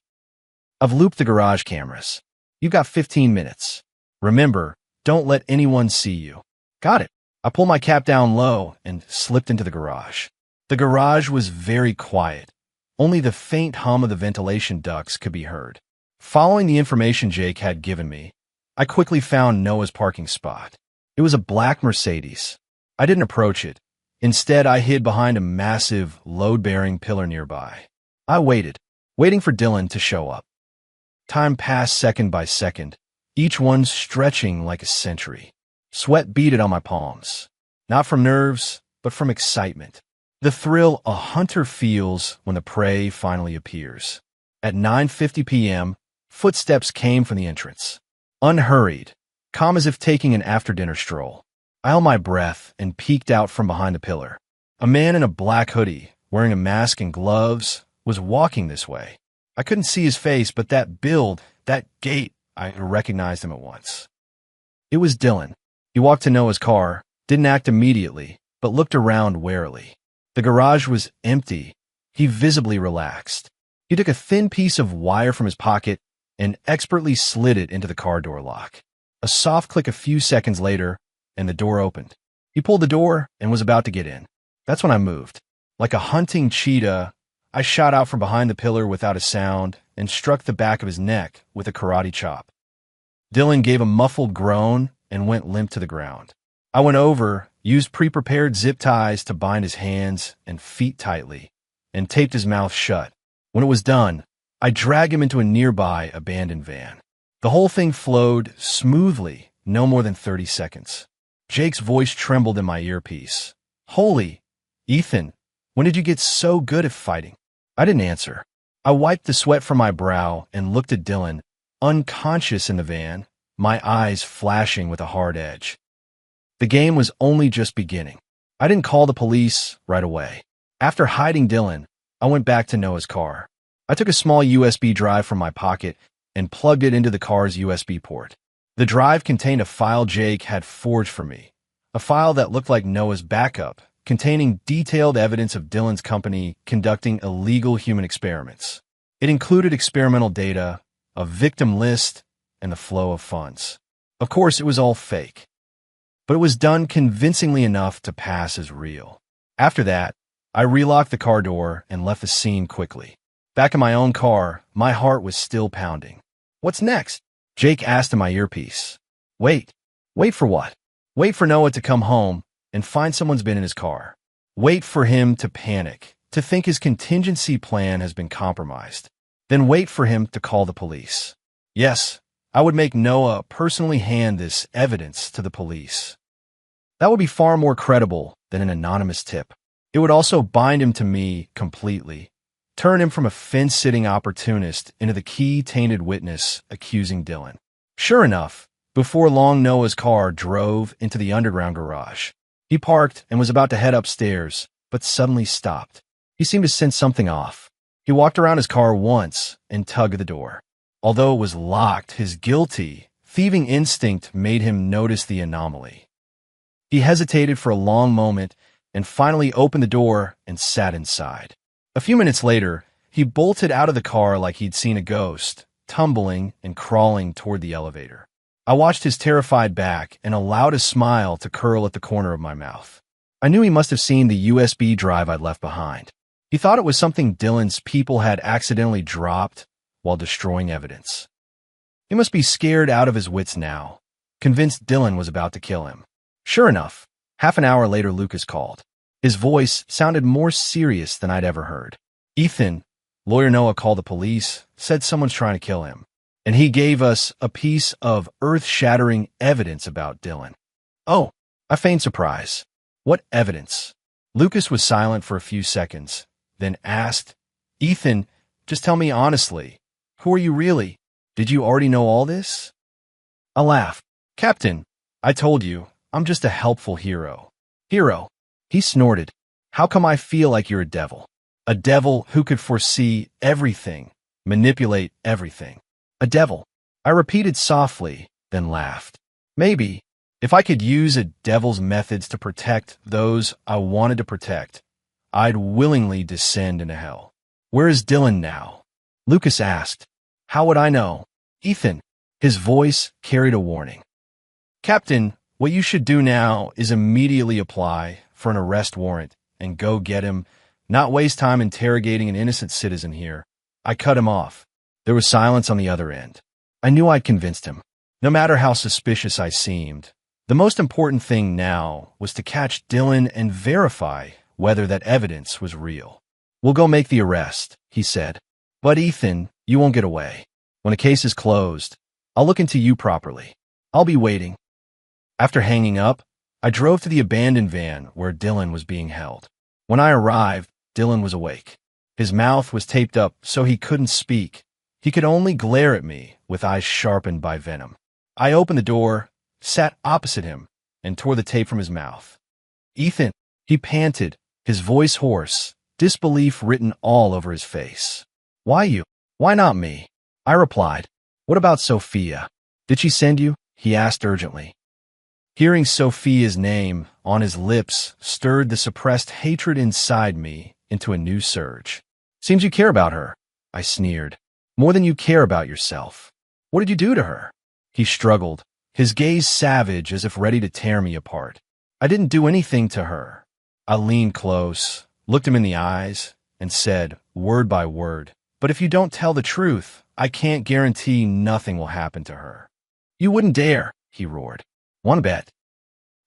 Speaker 1: I've looped the garage cameras. You've got 15 minutes. Remember, don't let anyone see you. Got it. I pulled my cap down low and slipped into the garage. The garage was very quiet. Only the faint hum of the ventilation ducts could be heard. Following the information Jake had given me, I quickly found Noah's parking spot. It was a black Mercedes. I didn't approach it. Instead, I hid behind a massive, load-bearing pillar nearby. I waited, waiting for Dylan to show up. Time passed second by second, each one stretching like a century. Sweat beaded on my palms, not from nerves, but from excitement. The thrill a hunter feels when the prey finally appears. At 9:50 p.m., footsteps came from the entrance. Unhurried, calm as if taking an after-dinner stroll. I held my breath and peeked out from behind the pillar. A man in a black hoodie, wearing a mask and gloves, was walking this way. I couldn't see his face, but that build, that gait, I recognized him at once. It was Dylan. He walked to Noah's car, didn't act immediately, but looked around warily. The garage was empty. He visibly relaxed. He took a thin piece of wire from his pocket and expertly slid it into the car door lock. A soft click a few seconds later, and the door opened. He pulled the door and was about to get in. That's when I moved. Like a hunting cheetah, I shot out from behind the pillar without a sound and struck the back of his neck with a karate chop. Dylan gave a muffled groan and went limp to the ground. I went over, used pre-prepared zip ties to bind his hands and feet tightly, and taped his mouth shut. When it was done, I dragged him into a nearby abandoned van. The whole thing flowed smoothly, no more than 30 seconds. Jake's voice trembled in my earpiece. "Holy, Ethan, when did you get so good at fighting?" I didn't answer. I wiped the sweat from my brow and looked at Dylan, unconscious in the van, my eyes flashing with a hard edge. The game was only just beginning. I didn't call the police right away. After hiding Dylan, I went back to Noah's car. I took a small USB drive from my pocket and plugged it into the car's USB port. The drive contained a file Jake had forged for me, a file that looked like Noah's backup, containing detailed evidence of Dylan's company conducting illegal human experiments. It included experimental data, a victim list, and the flow of funds. Of course, it was all fake, but it was done convincingly enough to pass as real. After that, I relocked the car door and left the scene quickly. Back in my own car, my heart was still pounding. "What's next?" Jake asked in my earpiece. Wait for what? Wait for Noah to come home and find someone's been in his car. Wait for him to panic, to think his contingency plan has been compromised. Then wait for him to call the police. Yes, I would make Noah personally hand this evidence to the police. That would be far more credible than an anonymous tip. It would also bind him to me completely, turn him from a fence-sitting opportunist into the key-tainted witness accusing Dylan. Sure enough, before long Noah's car drove into the underground garage. He parked and was about to head upstairs, but suddenly stopped. He seemed to sense something off. He walked around his car once and tugged at the door. Although it was locked, his guilty, thieving instinct made him notice the anomaly. He hesitated for a long moment and finally opened the door and sat inside. A few minutes later, he bolted out of the car like he'd seen a ghost, tumbling and crawling toward the elevator. I watched his terrified back and allowed a smile to curl at the corner of my mouth. I knew he must have seen the USB drive I'd left behind. He thought it was something Dylan's people had accidentally dropped while destroying evidence. He must be scared out of his wits now, convinced Dylan was about to kill him. Sure enough, half an hour later Lucas called. His voice sounded more serious than I'd ever heard. "Ethan, lawyer Noah called the police, said someone's trying to kill him. And he gave us a piece of earth-shattering evidence about Dylan." "Oh," I feigned surprise. "What evidence?" Lucas was silent for a few seconds, then asked, "Ethan, just tell me honestly, who are you really? Did you already know all this?" I laughed. "Captain, I told you, I'm just a helpful hero." "Hero?" He snorted. "How come I feel like you're a devil? A devil who could foresee everything, manipulate everything. A devil." I repeated softly, then laughed. "Maybe, if I could use a devil's methods to protect those I wanted to protect, I'd willingly descend into hell." "Where is Dylan now?" Lucas asked. "How would I know?" "Ethan." His voice carried a warning. "Captain, what you should do now is immediately apply for an arrest warrant and go get him, not waste time interrogating an innocent citizen here." I cut him off. There was silence on the other end. I knew I'd convinced him. No matter how suspicious I seemed, the most important thing now was to catch Dylan and verify whether that evidence was real. "We'll go make the arrest," he said. "But Ethan, you won't get away. When a case is closed, I'll look into you properly. I'll be waiting." After hanging up, I drove to the abandoned van where Dylan was being held. When I arrived, Dylan was awake. His mouth was taped up so he couldn't speak. He could only glare at me with eyes sharpened by venom. I opened the door, sat opposite him, and tore the tape from his mouth. "Ethan," he panted, his voice hoarse, disbelief written all over his face. "Why you? Why not me?" I replied. "What about Sophia? Did she send you?" he asked urgently. Hearing Sophia's name on his lips stirred the suppressed hatred inside me into a new surge. Seems you care about her, I sneered. More than you care about yourself. What did you do to her? He struggled, his gaze savage as if ready to tear me apart. I didn't do anything to her. I leaned close, looked him in the eyes, and said, word by word, but if you don't tell the truth, I can't guarantee nothing will happen to her. You wouldn't dare, he roared. Want to bet?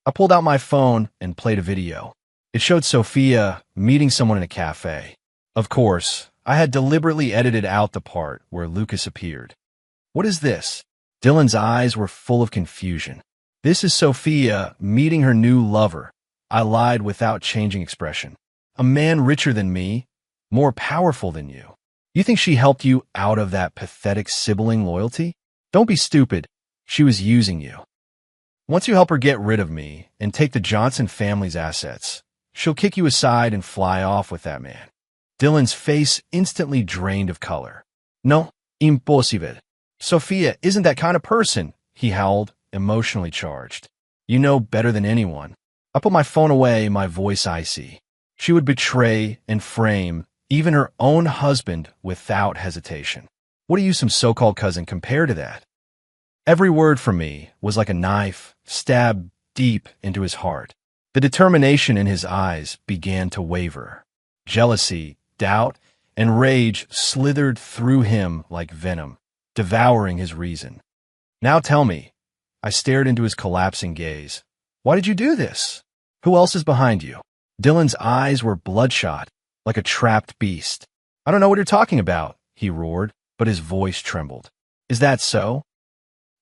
Speaker 1: I pulled out my phone and played a video. It showed Sophia meeting someone in a cafe. Of course, I had deliberately edited out the part where Lucas appeared. What is this? Dylan's eyes were full of confusion. This is Sophia meeting her new lover. I lied without changing expression. A man richer than me, more powerful than you. You think she helped you out of that pathetic sibling loyalty? Don't be stupid. She was using you. Once you help her get rid of me and take the Johnson family's assets, she'll kick you aside and fly off with that man. Dylan's face instantly drained of color. No, impossible. Sophia isn't that kind of person, he howled, emotionally charged. You know better than anyone. I put my phone away, my voice icy. She would betray and frame even her own husband without hesitation. What are you, some so-called cousin, compared to that? Every word from me was like a knife stabbed deep into his heart. The determination in his eyes began to waver. Jealousy, doubt, and rage slithered through him like venom, devouring his reason. Now tell me, I stared into his collapsing gaze. Why did you do this? Who else is behind you? Dylan's eyes were bloodshot, like a trapped beast. I don't know what you're talking about, he roared, but his voice trembled. Is that so?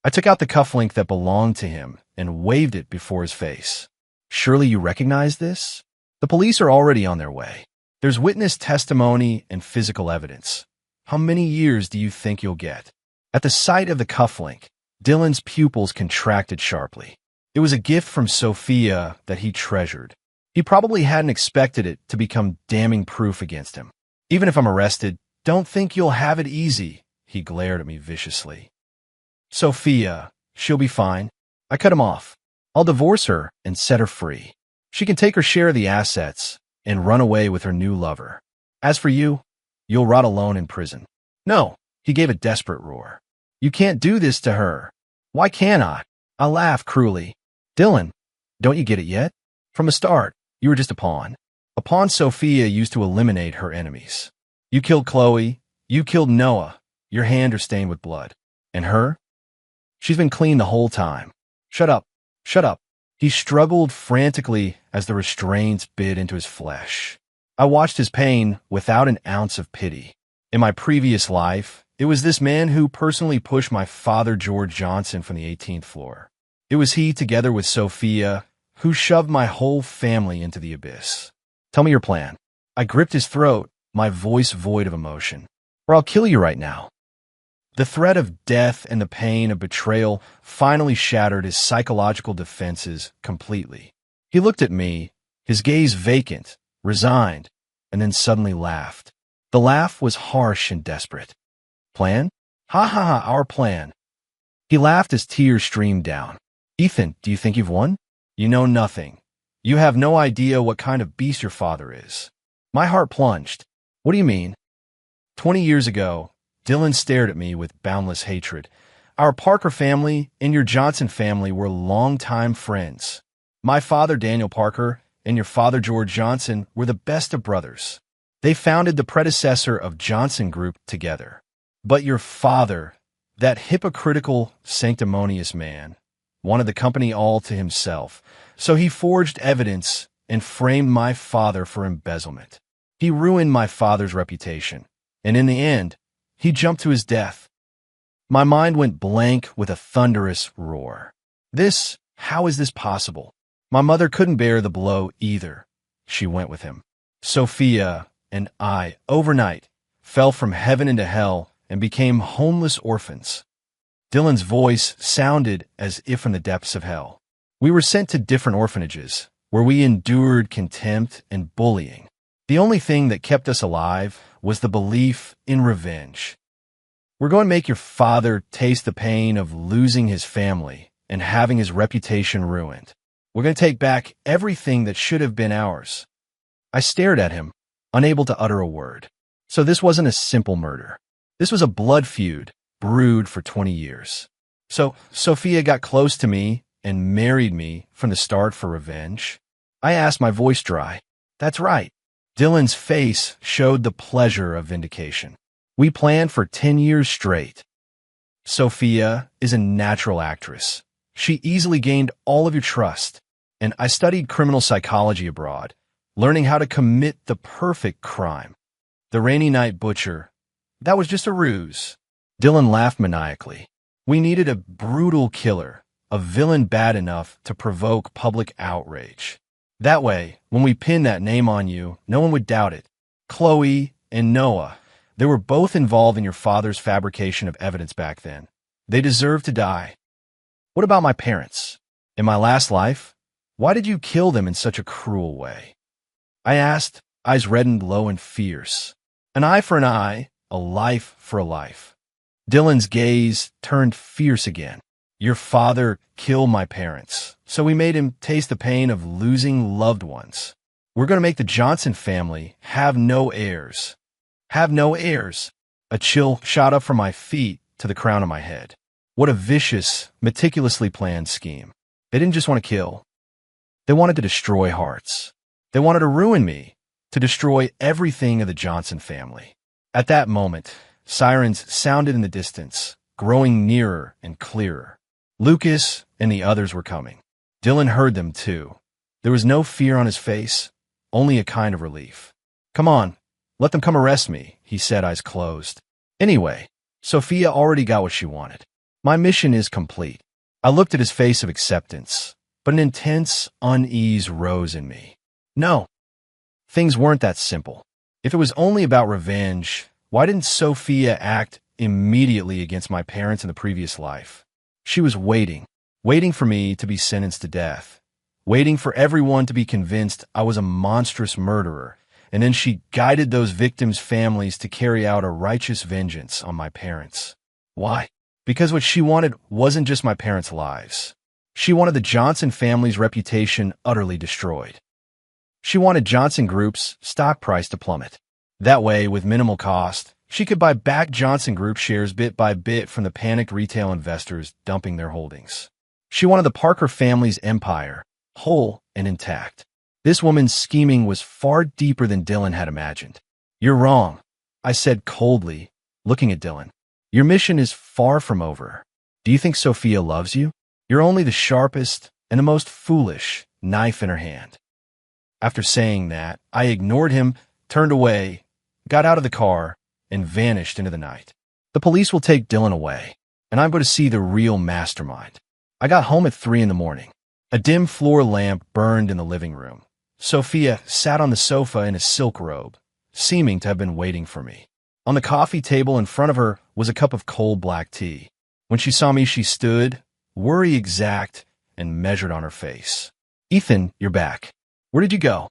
Speaker 1: I took out the cufflink that belonged to him and waved it before his face. Surely you recognize this? The police are already on their way. There's witness testimony and physical evidence. How many years do you think you'll get? At the sight of the cufflink, Dylan's pupils contracted sharply. It was a gift from Sophia that he treasured. He probably hadn't expected it to become damning proof against him. Even if I'm arrested, don't think you'll have it easy, he glared at me viciously. Sophia, she'll be fine. I cut him off. I'll divorce her and set her free. She can take her share of the assets and run away with her new lover. As for you, you'll rot alone in prison. No, he gave a desperate roar. You can't do this to her. Why can't I? I laughed cruelly. Dylan, don't you get it yet? From the start, you were just a pawn. A pawn Sophia used to eliminate her enemies. You killed Chloe. You killed Noah. Your hands are stained with blood. And her? She's been clean the whole time. Shut up. Shut up. He struggled frantically as the restraints bit into his flesh. I watched his pain without an ounce of pity. In my previous life, it was this man who personally pushed my father, George Johnson, from the 18th floor. It was he, together with Sophia, who shoved my whole family into the abyss. Tell me your plan. I gripped his throat, my voice void of emotion. Or I'll kill you right now. The threat of death and the pain of betrayal finally shattered his psychological defenses completely. He looked at me, his gaze vacant, resigned, and then suddenly laughed. The laugh was harsh and desperate. Plan? Ha ha ha, our plan. He laughed as tears streamed down. Ethan, do you think you've won? You know nothing. You have no idea what kind of beast your father is. My heart plunged. What do you mean? 20 years ago, Dylan stared at me with boundless hatred. Our Parker family and your Johnson family were longtime friends. My father, Daniel Parker, and your father, George Johnson, were the best of brothers. They founded the predecessor of Johnson Group together. But your father, that hypocritical, sanctimonious man, wanted the company all to himself, so he forged evidence and framed my father for embezzlement. He ruined my father's reputation, and in the end, he jumped to his death. My mind went blank with a thunderous roar. How is this possible? My mother couldn't bear the blow either. She went with him. Sophia and I, overnight, fell from heaven into hell and became homeless orphans. Dylan's voice sounded as if from the depths of hell. We were sent to different orphanages, where we endured contempt and bullying. The only thing that kept us alive was the belief in revenge. We're going to make your father taste the pain of losing his family and having his reputation ruined. We're going to take back everything that should have been ours. I stared at him, unable to utter a word. So this wasn't a simple murder. This was a blood feud, brewed for 20 years. So Sophia got close to me and married me from the start for revenge? I asked, my voice dry. That's right. Dylan's face showed the pleasure of vindication. We planned for 10 years straight. Sophia is a natural actress. She easily gained all of your trust. And I studied criminal psychology abroad, learning how to commit the perfect crime. The rainy night butcher, that was just a ruse. Dylan laughed maniacally. We needed a brutal killer, a villain bad enough to provoke public outrage. That way, when we pinned that name on you, no one would doubt it. Chloe and Noah, they were both involved in your father's fabrication of evidence back then. They deserve to die. What about my parents? In my last life, why did you kill them in such a cruel way? I asked, eyes reddened low and fierce. An eye for an eye, a life for a life. Dylan's gaze turned fierce again. Your father killed my parents, so we made him taste the pain of losing loved ones. We're going to make the Johnson family have no heirs. Have no heirs. A chill shot up from my feet to the crown of my head. What a vicious, meticulously planned scheme. They didn't just want to kill. They wanted to destroy hearts. They wanted to ruin me, to destroy everything of the Johnson family. At that moment, sirens sounded in the distance, growing nearer and clearer. Lucas and the others were coming. Dylan heard them too. There was no fear on his face, only a kind of relief. Come on, let them come arrest me, he said, eyes closed. Anyway, Sophia already got what she wanted. My mission is complete. I looked at his face of acceptance, but an intense unease rose in me. No, things weren't that simple. If it was only about revenge, why didn't Sophia act immediately against my parents in the previous life? She was waiting for me to be sentenced to death, waiting for everyone to be convinced I was a monstrous murderer, and then she guided those victims' families to carry out a righteous vengeance on my parents. Why? Because what she wanted wasn't just my parents' lives. She wanted the Johnson family's reputation utterly destroyed. She wanted Johnson Group's stock price to plummet. That way, with minimal cost, she could buy back Johnson Group shares bit by bit from the panicked retail investors dumping their holdings. She wanted the Parker family's empire, whole and intact. This woman's scheming was far deeper than Dylan had imagined. You're wrong, I said coldly, looking at Dylan. Your mission is far from over. Do you think Sophia loves you? You're only the sharpest and the most foolish knife in her hand. After saying that, I ignored him, turned away, got out of the car, and vanished into the night. The police will take Dylan away, and I'm going to see the real mastermind. I got home at 3 in the morning. A dim floor lamp burned in the living room. Sophia sat on the sofa in a silk robe, seeming to have been waiting for me. On the coffee table in front of her was a cup of cold black tea. When she saw me, she stood, worry exact, and measured on her face. Ethan, you're back. Where did you go?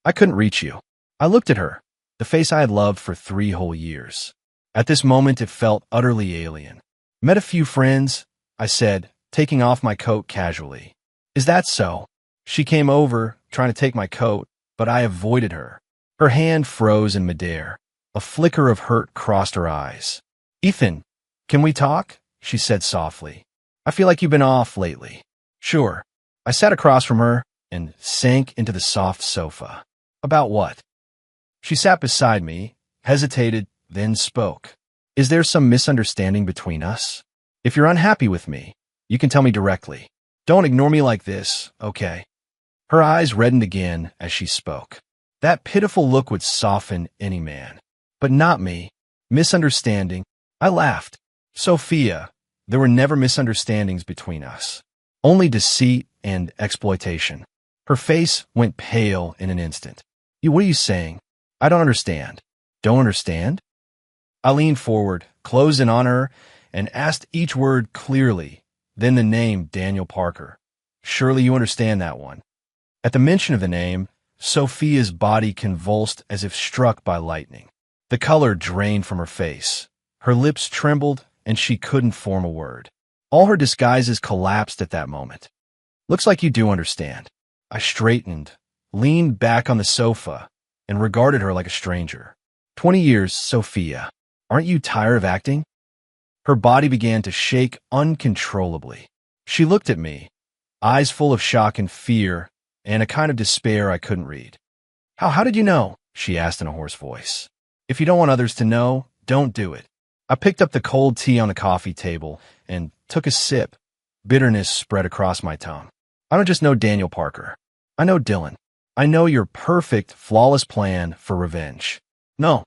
Speaker 1: I couldn't reach you. I looked at her, the face I had loved for 3 whole years. At this moment, it felt utterly alien. Met a few friends, I said, taking off my coat casually. Is that so? She came over, trying to take my coat, but I avoided her. Her hand froze in midair. A flicker of hurt crossed her eyes. Ethan, can we talk? She said softly. I feel like you've been off lately. Sure. I sat across from her and sank into the soft sofa. About what? She sat beside me, hesitated, then spoke. Is there some misunderstanding between us? If you're unhappy with me, you can tell me directly. Don't ignore me like this, okay? Her eyes reddened again as she spoke. That pitiful look would soften any man. But not me. Misunderstanding. I laughed. Sophia, there were never misunderstandings between us. Only deceit and exploitation. Her face went pale in an instant. What are you saying? I don't understand. Don't understand? I leaned forward, closed in on her, and asked each word clearly, then the name Daniel Parker. Surely you understand that one. At the mention of the name, Sophia's body convulsed as if struck by lightning. The color drained from her face. Her lips trembled, and she couldn't form a word. All her disguises collapsed at that moment. Looks like you do understand. I straightened, leaned back on the sofa, and regarded her like a stranger. 20 years, Sophia. Aren't you tired of acting? Her body began to shake uncontrollably. She looked at me, eyes full of shock and fear, and a kind of despair I couldn't read. How did you know? She asked in a hoarse voice. If you don't want others to know, don't do it. I picked up the cold tea on the coffee table and took a sip. Bitterness spread across my tongue. I don't just know Daniel Parker. I know Dylan. I know your perfect, flawless plan for revenge. No.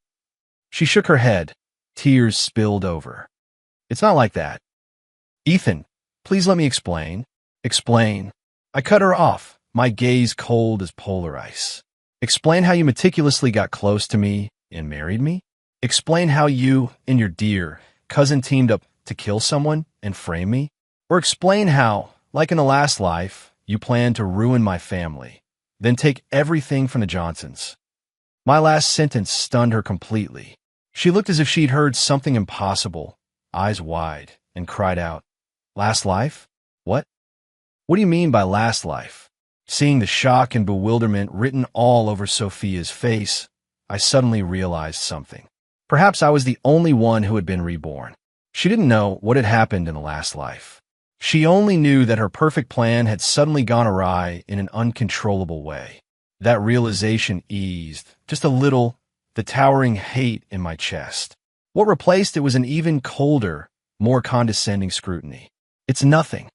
Speaker 1: She shook her head. Tears spilled over. It's not like that. Ethan, please let me explain. Explain. I cut her off, my gaze cold as polar ice. Explain how you meticulously got close to me and married me. Explain how you and your dear cousin teamed up to kill someone and frame me. Or explain how, like in the last life, you planned to ruin my family, then take everything from the Johnsons. My last sentence stunned her completely. She looked as if she'd heard something impossible, eyes wide, and cried out, Last life? What? What do you mean by last life? Seeing the shock and bewilderment written all over Sophia's face, I suddenly realized something. Perhaps I was the only one who had been reborn. She didn't know what had happened in the last life. She only knew that her perfect plan had suddenly gone awry in an uncontrollable way. That realization eased, just a little, the towering hate in my chest. What replaced it was an even colder, more condescending scrutiny. It's nothing.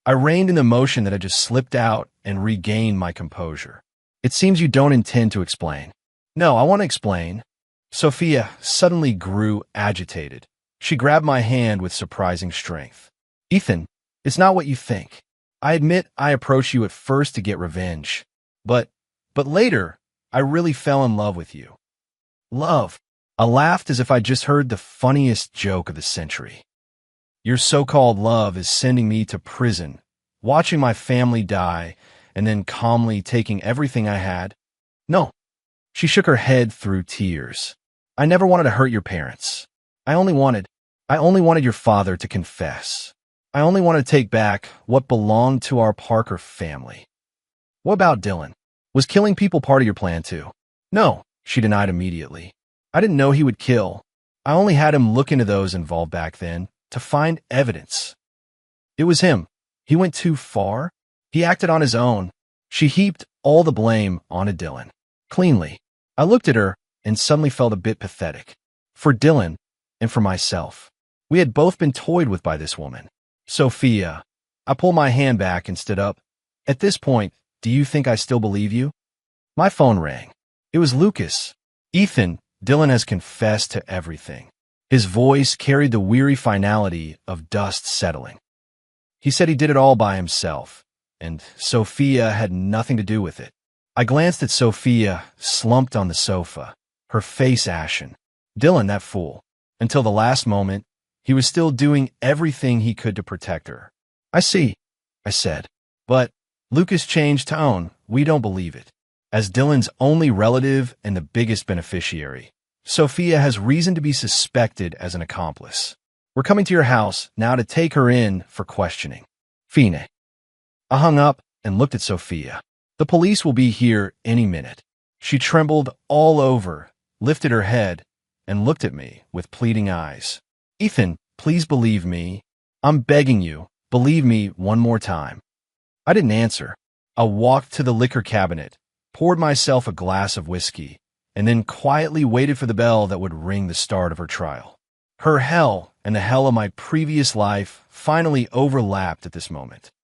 Speaker 1: I reined in the emotion that had just slipped out and regained my composure. It seems you don't intend to explain. No, I want to explain. Sophia suddenly grew agitated. She grabbed my hand with surprising strength. Ethan, it's not what you think. I admit I approached you at first to get revenge. But later, I really fell in love with you. Love. I laughed as if I just heard the funniest joke of the century. Your so-called love is sending me to prison, watching my family die, and then calmly taking everything I had? No. She shook her head through tears. I never wanted to hurt your parents. I only wanted your father to confess. I only wanted to take back what belonged to our Parker family. What about Dylan? Was killing people part of your plan too? No, she denied immediately. I didn't know he would kill. I only had him look into those involved back then to find evidence. It was him. He went too far. He acted on his own. She heaped all the blame onto Dylan. Cleanly. I looked at her and suddenly felt a bit pathetic. For Dylan and for myself. We had both been toyed with by this woman. Sophia. I pulled my hand back and stood up. At this point, do you think I still believe you? My phone rang. It was Lucas. Ethan, Dylan has confessed to everything. His voice carried the weary finality of dust settling. He said he did it all by himself, and Sophia had nothing to do with it. I glanced at Sophia, slumped on the sofa, her face ashen. Dylan, that fool. Until the last moment, he was still doing everything he could to protect her. I see, I said. But Lucas changed tone. We don't believe it. As Dylan's only relative and the biggest beneficiary, Sophia has reason to be suspected as an accomplice. We're coming to your house now to take her in for questioning. Fine. I hung up and looked at Sophia. The police will be here any minute. She trembled all over, lifted her head, and looked at me with pleading eyes. Ethan, please believe me. I'm begging you, believe me one more time. I didn't answer. I walked to the liquor cabinet, poured myself a glass of whiskey, and then quietly waited for the bell that would ring the start of her trial. Her hell and the hell of my previous life finally overlapped at this moment.